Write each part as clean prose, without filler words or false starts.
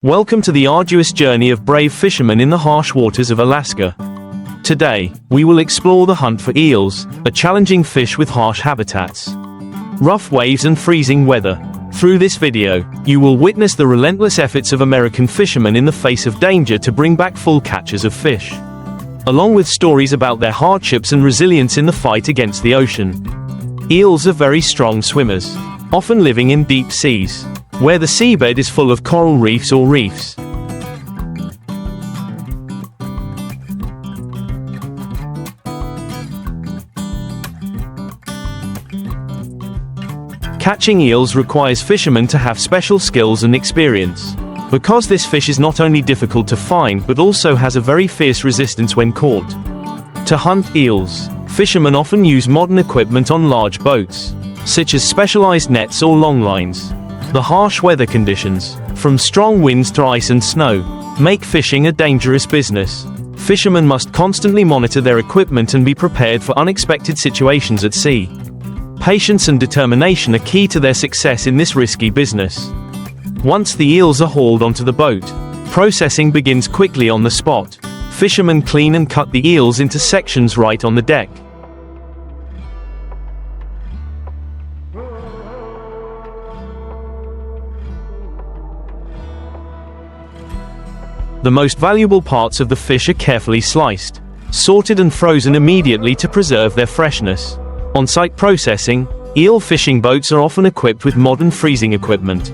Welcome to the arduous journey of brave fishermen in the harsh waters of Alaska. Today, we will explore the hunt for eels, a challenging fish with harsh habitats, rough waves and freezing weather. Through this video, you will witness the relentless efforts of American fishermen in the face of danger to bring back full catches of fish, along with stories about their hardships and resilience in the fight against the ocean. Eels are very strong swimmers, often living in deep seas, where the seabed is full of coral reefs or reefs. Catching eels requires fishermen to have special skills and experience, because this fish is not only difficult to find but also has a very fierce resistance when caught. To hunt eels, fishermen often use modern equipment on large boats, such as specialized nets or long lines. The harsh weather conditions, from strong winds to ice and snow, make fishing a dangerous business. Fishermen must constantly monitor their equipment and be prepared for unexpected situations at sea. Patience and determination are key to their success in this risky business. Once the eels are hauled onto the boat, processing begins quickly on the spot. Fishermen clean and cut the eels into sections right on the deck. The most valuable parts of the fish are carefully sliced, sorted and frozen immediately to preserve their freshness. On-site processing, eel fishing boats are often equipped with modern freezing equipment,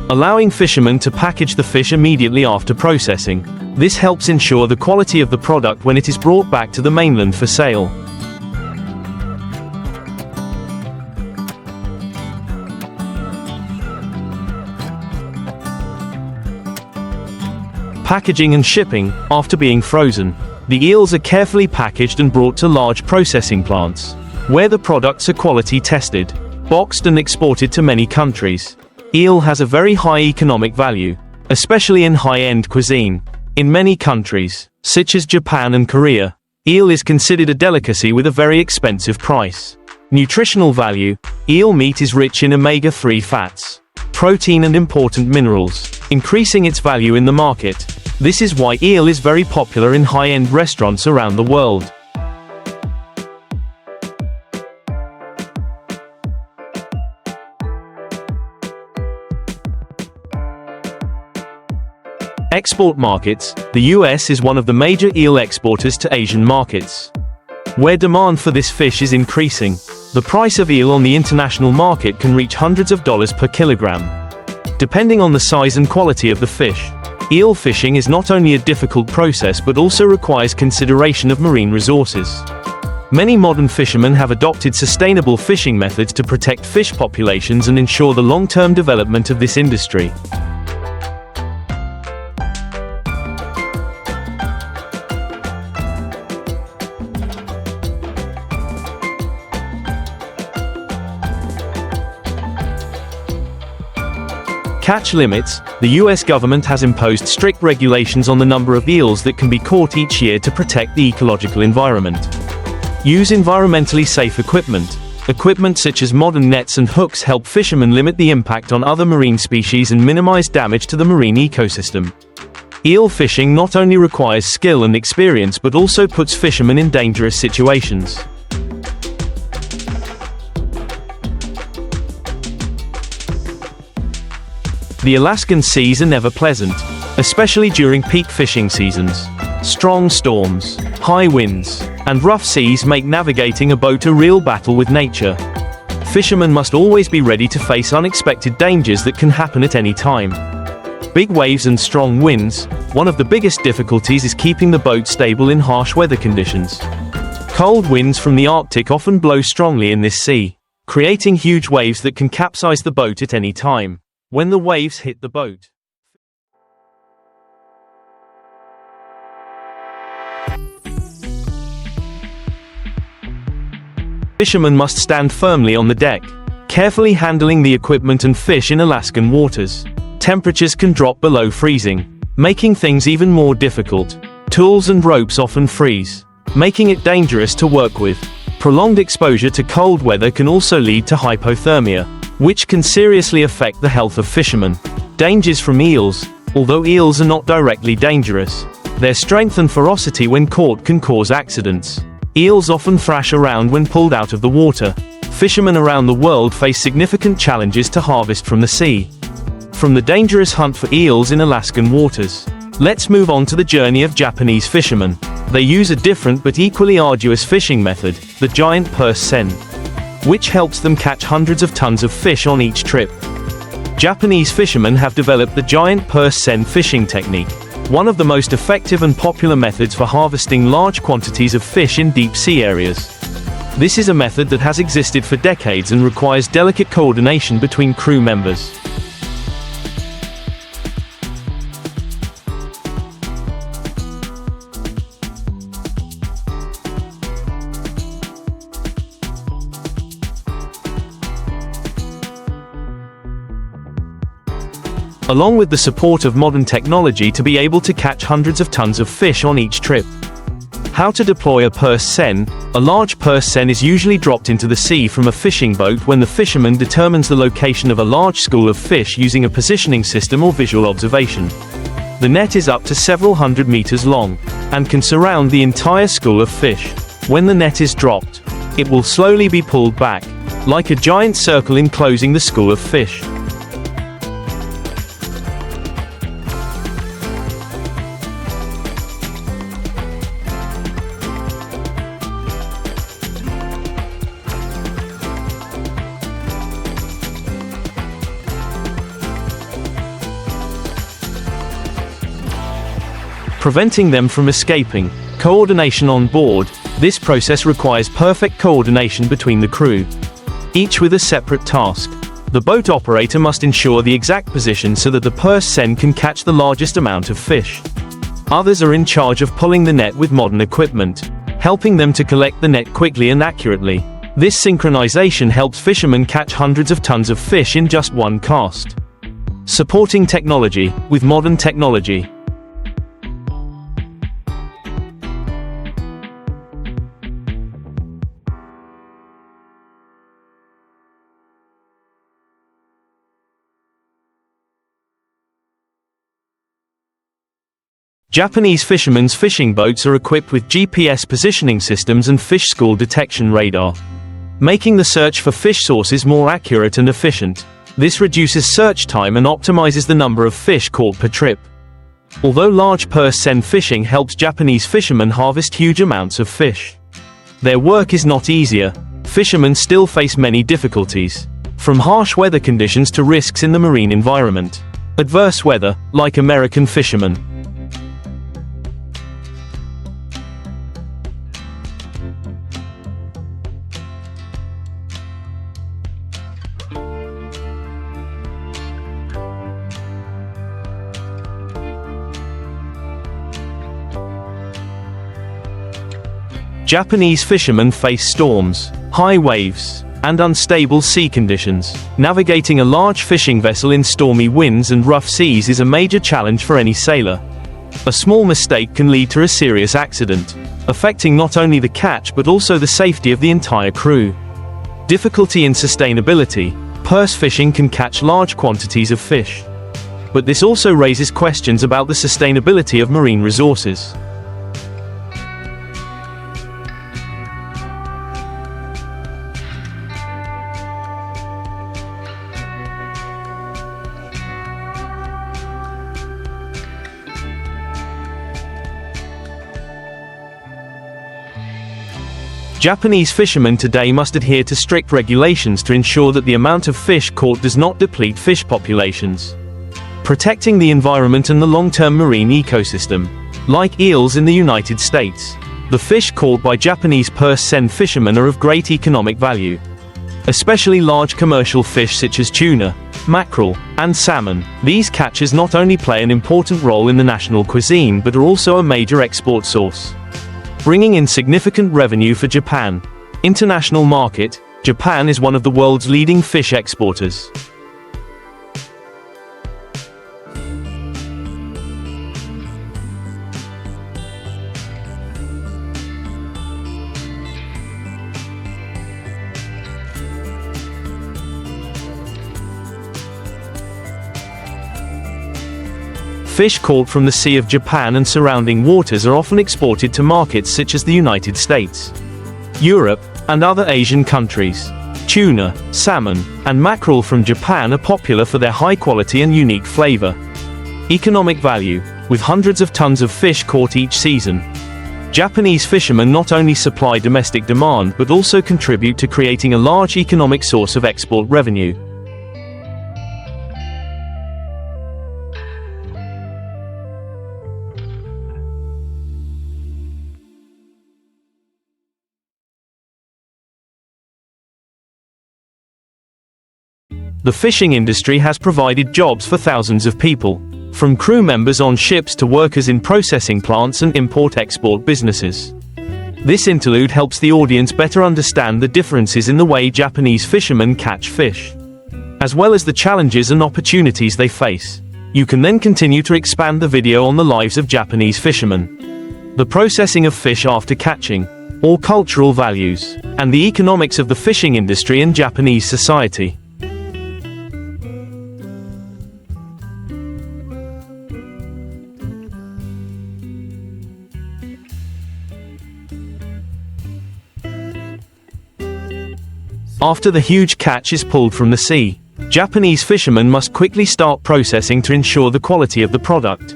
allowing fishermen to package the fish immediately after processing. This helps ensure the quality of the product when it is brought back to the mainland for sale. Packaging and shipping. After being frozen, the eels are carefully packaged and brought to large processing plants, where the products are quality tested, boxed and exported to many countries. Eel has a very high economic value, especially in high-end cuisine. In many countries, such as Japan and Korea, eel is considered a delicacy with a very expensive price. Nutritional value. Eel meat is rich in omega-3 fats, protein and important minerals, increasing its value in the market. This is why eel is very popular in high-end restaurants around the world. Export markets. The US is one of the major eel exporters to Asian markets, where demand for this fish is increasing. The price of eel on the international market can reach hundreds of dollars per kilogram, depending on the size and quality of the fish. Eel fishing is not only a difficult process but also requires consideration of marine resources. Many modern fishermen have adopted sustainable fishing methods to protect fish populations and ensure the long-term development of this industry. Catch limits. The US government has imposed strict regulations on the number of eels that can be caught each year to protect the ecological environment. Use environmentally safe equipment. Equipment such as modern nets and hooks help fishermen limit the impact on other marine species and minimize damage to the marine ecosystem. Eel fishing not only requires skill and experience but also puts fishermen in dangerous situations. The Alaskan seas are never pleasant, especially during peak fishing seasons. Strong storms, high winds, and rough seas make navigating a boat a real battle with nature. Fishermen must always be ready to face unexpected dangers that can happen at any time. Big waves and strong winds. One of the biggest difficulties is keeping the boat stable in harsh weather conditions. Cold winds from the Arctic often blow strongly in this sea, creating huge waves that can capsize the boat at any time. When the waves hit the boat, fishermen must stand firmly on the deck, carefully handling the equipment and fish in Alaskan waters. Temperatures can drop below freezing, making things even more difficult. Tools and ropes often freeze, making it dangerous to work with. Prolonged exposure to cold weather can also lead to hypothermia, which can seriously affect the health of fishermen. Dangers from eels. Although eels are not directly dangerous, their strength and ferocity when caught can cause accidents. Eels often thrash around when pulled out of the water. Fishermen around the world face significant challenges to harvest from the sea. From the dangerous hunt for eels in Alaskan waters, let's move on to the journey of Japanese fishermen. They use a different but equally arduous fishing method, the giant purse seine, which helps them catch hundreds of tons of fish on each trip. Japanese fishermen have developed the giant purse seine fishing technique, one of the most effective and popular methods for harvesting large quantities of fish in deep sea areas. This is a method that has existed for decades and requires delicate coordination between crew members. Along with the support of modern technology to be able to catch hundreds of tons of fish on each trip. How to deploy a purse seine. A large purse seine is usually dropped into the sea from a fishing boat when the fisherman determines the location of a large school of fish using a positioning system or visual observation. The net is up to several hundred meters long, and can surround the entire school of fish. When the net is dropped, it will slowly be pulled back, like a giant circle enclosing the school of fish. Preventing them from escaping. Coordination on board. This process requires perfect coordination between the crew, each with a separate task. The boat operator must ensure the exact position so that the purse seine can catch the largest amount of fish. Others are in charge of pulling the net with modern equipment, helping them to collect the net quickly and accurately. This synchronization helps fishermen catch hundreds of tons of fish in just one cast. Supporting technology. With modern technology, Japanese fishermen's fishing boats are equipped with GPS positioning systems and fish school detection radar, making the search for fish sources more accurate and efficient. This reduces search time and optimizes the number of fish caught per trip. Although large purse seine fishing helps Japanese fishermen harvest huge amounts of fish, their work is not easier. Fishermen still face many difficulties, from harsh weather conditions to risks in the marine environment. Adverse weather, like American fishermen. Japanese fishermen face storms, high waves, and unstable sea conditions. Navigating a large fishing vessel in stormy winds and rough seas is a major challenge for any sailor. A small mistake can lead to a serious accident, affecting not only the catch but also the safety of the entire crew. Difficulty in sustainability. Purse fishing can catch large quantities of fish, but this also raises questions about the sustainability of marine resources. Japanese fishermen today must adhere to strict regulations to ensure that the amount of fish caught does not deplete fish populations. Protecting the environment and the long-term marine ecosystem. Like eels in the United States, the fish caught by Japanese purse seine fishermen are of great economic value. Especially large commercial fish such as tuna, mackerel, and salmon. These catches not only play an important role in the national cuisine but are also a major export source, bringing in significant revenue for Japan. International market. Japan is one of the world's leading fish exporters. Fish caught from the Sea of Japan and surrounding waters are often exported to markets such as the United States, Europe, and other Asian countries. Tuna, salmon, and mackerel from Japan are popular for their high quality and unique flavor. Economic value. With hundreds of tons of fish caught each season, Japanese fishermen not only supply domestic demand but also contribute to creating a large economic source of export revenue. The fishing industry has provided jobs for thousands of people, from crew members on ships to workers in processing plants and import-export businesses. This interlude helps the audience better understand the differences in the way Japanese fishermen catch fish, as well as the challenges and opportunities they face. You can then continue to expand the video on the lives of Japanese fishermen, the processing of fish after catching, or cultural values, and the economics of the fishing industry in Japanese society. After the huge catch is pulled from the sea, Japanese fishermen must quickly start processing to ensure the quality of the product.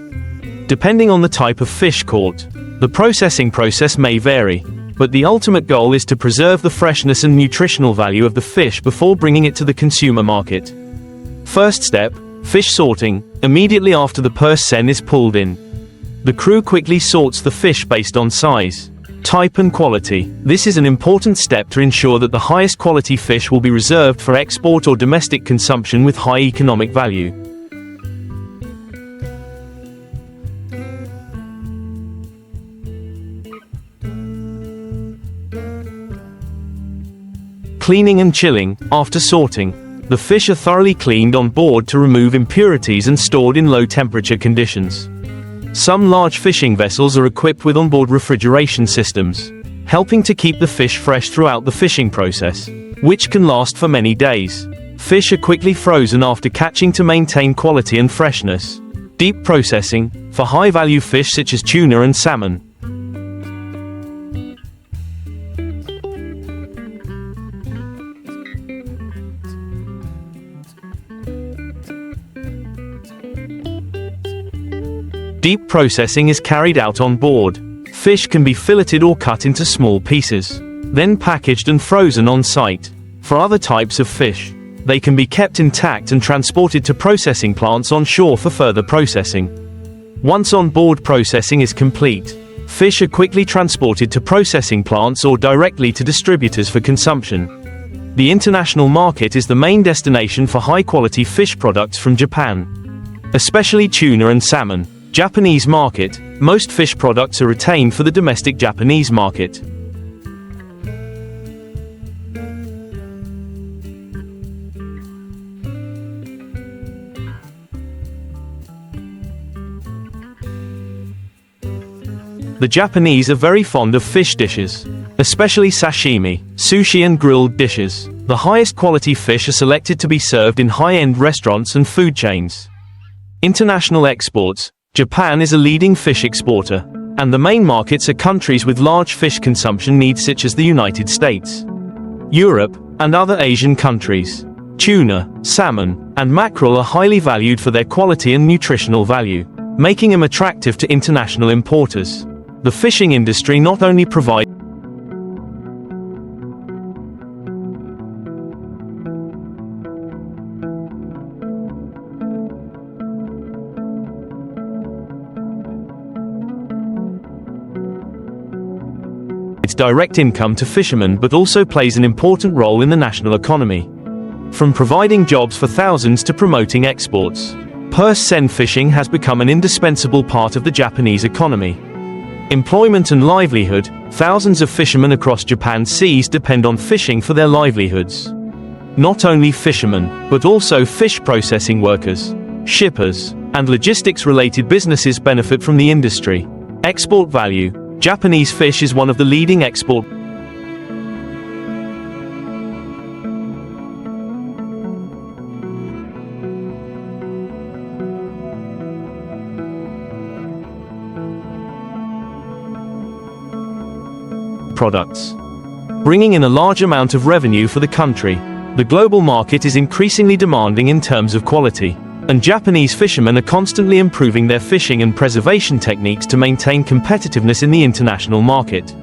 Depending on the type of fish caught, the processing process may vary, but the ultimate goal is to preserve the freshness and nutritional value of the fish before bringing it to the consumer market. First step, fish sorting. Immediately after the purse seine is pulled in, the crew quickly sorts the fish based on size, type and quality. This is an important step to ensure that the highest quality fish will be reserved for export or domestic consumption with high economic value. Cleaning and chilling. After sorting, the fish are thoroughly cleaned on board to remove impurities and stored in low temperature conditions. Some large fishing vessels are equipped with onboard refrigeration systems, helping to keep the fish fresh throughout the fishing process, which can last for many days. Fish are quickly frozen after catching to maintain quality and freshness. Deep processing. For high-value fish such as tuna and salmon, deep processing is carried out on board. Fish can be filleted or cut into small pieces, then packaged and frozen on site. For other types of fish, they can be kept intact and transported to processing plants on shore for further processing. Once on-board processing is complete, fish are quickly transported to processing plants or directly to distributors for consumption. The international market is the main destination for high-quality fish products from Japan, especially tuna and salmon. Japanese market. Most fish products are retained for the domestic Japanese market. The Japanese are very fond of fish dishes, especially sashimi, sushi and grilled dishes. The highest quality fish are selected to be served in high-end restaurants and food chains. International exports. Japan is a leading fish exporter, and the main markets are countries with large fish consumption needs such as the United States, Europe, and other Asian countries. Tuna, salmon, and mackerel are highly valued for their quality and nutritional value, making them attractive to international importers. The fishing industry not only provides direct income to fishermen but also plays an important role in the national economy, from providing jobs for thousands to promoting exports. Purse seine fishing has become an indispensable part of the Japanese economy. Employment and livelihood. Thousands of fishermen across Japan's seas depend on fishing for their livelihoods. Not only fishermen, but also fish processing workers, shippers, and logistics-related businesses benefit from the industry. Export value. Japanese fish is one of the leading export products, bringing in a large amount of revenue for the country. The global market is increasingly demanding in terms of quality, and Japanese fishermen are constantly improving their fishing and preservation techniques to maintain competitiveness in the international market.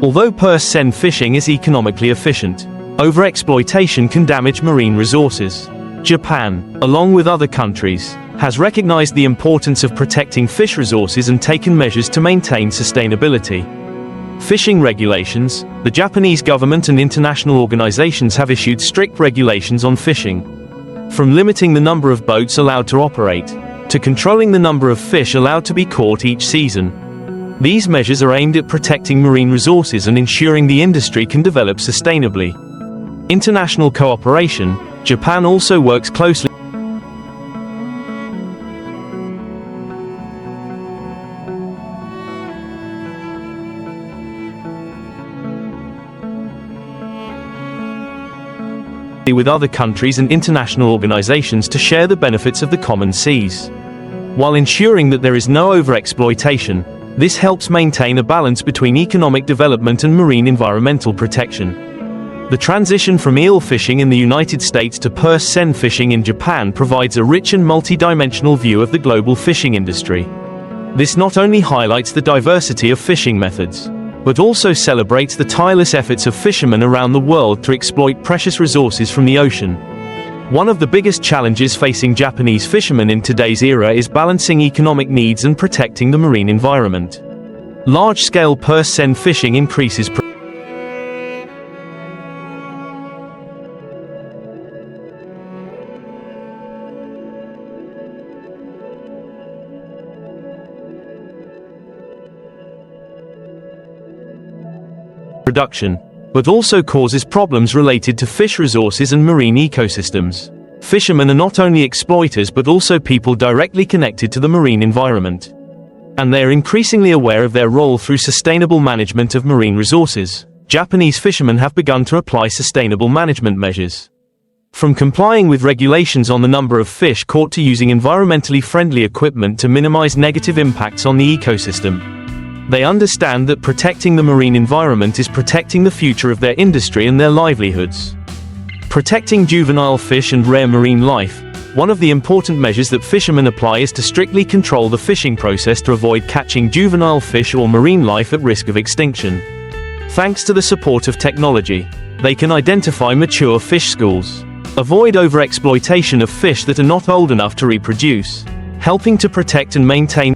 Although purse seine fishing is economically efficient, overexploitation can damage marine resources. Japan, along with other countries, has recognized the importance of protecting fish resources and taken measures to maintain sustainability. Fishing regulations. The Japanese government and international organizations have issued strict regulations on fishing. From limiting the number of boats allowed to operate, to controlling the number of fish allowed to be caught each season. These measures are aimed at protecting marine resources and ensuring the industry can develop sustainably. International cooperation. Japan also works closely with other countries and international organizations to share the benefits of the common seas. While ensuring that there is no overexploitation, this helps maintain a balance between economic development and marine environmental protection. The transition from eel fishing in the United States to purse seine fishing in Japan provides a rich and multi-dimensional view of the global fishing industry. This not only highlights the diversity of fishing methods, but also celebrates the tireless efforts of fishermen around the world to exploit precious resources from the ocean. One of the biggest challenges facing Japanese fishermen in today's era is balancing economic needs and protecting the marine environment. Large-scale purse seine fishing increases production, but also causes problems related to fish resources and marine ecosystems. Fishermen are not only exploiters but also people directly connected to the marine environment. And they are increasingly aware of their role through sustainable management of marine resources. Japanese fishermen have begun to apply sustainable management measures. From complying with regulations on the number of fish caught to using environmentally friendly equipment to minimize negative impacts on the ecosystem. They understand that protecting the marine environment is protecting the future of their industry and their livelihoods. Protecting juvenile fish and rare marine life. One of the important measures that fishermen apply is to strictly control the fishing process to avoid catching juvenile fish or marine life at risk of extinction. Thanks to the support of technology, they can identify mature fish schools, avoid overexploitation of fish that are not old enough to reproduce, helping to protect and maintain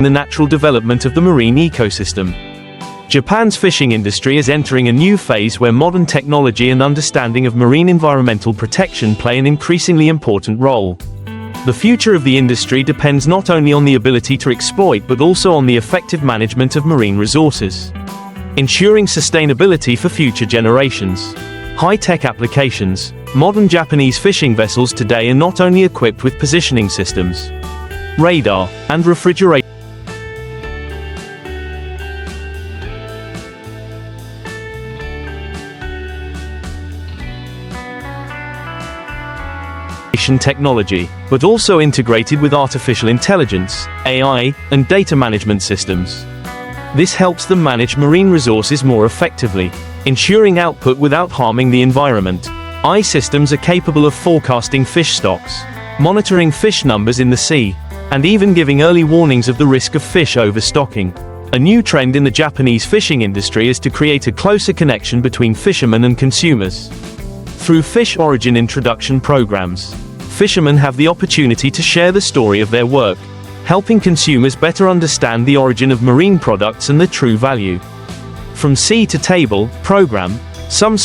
the natural development of the marine ecosystem. Japan's fishing industry is entering a new phase where modern technology and understanding of marine environmental protection play an increasingly important role. The future of the industry depends not only on the ability to exploit but also on the effective management of marine resources, ensuring sustainability for future generations. High-tech applications. Modern Japanese fishing vessels today are not only equipped with positioning systems, radar, and refrigeration technology, but also integrated with artificial intelligence, AI, and data management systems. This helps them manage marine resources more effectively, ensuring output without harming the environment. AI systems are capable of forecasting fish stocks, monitoring fish numbers in the sea, and even giving early warnings of the risk of fish overstocking. A new trend in the Japanese fishing industry is to create a closer connection between fishermen and consumers. Through fish origin introduction programs, fishermen have the opportunity to share the story of their work, helping consumers better understand the origin of marine products and their true value. From Sea to Table program, some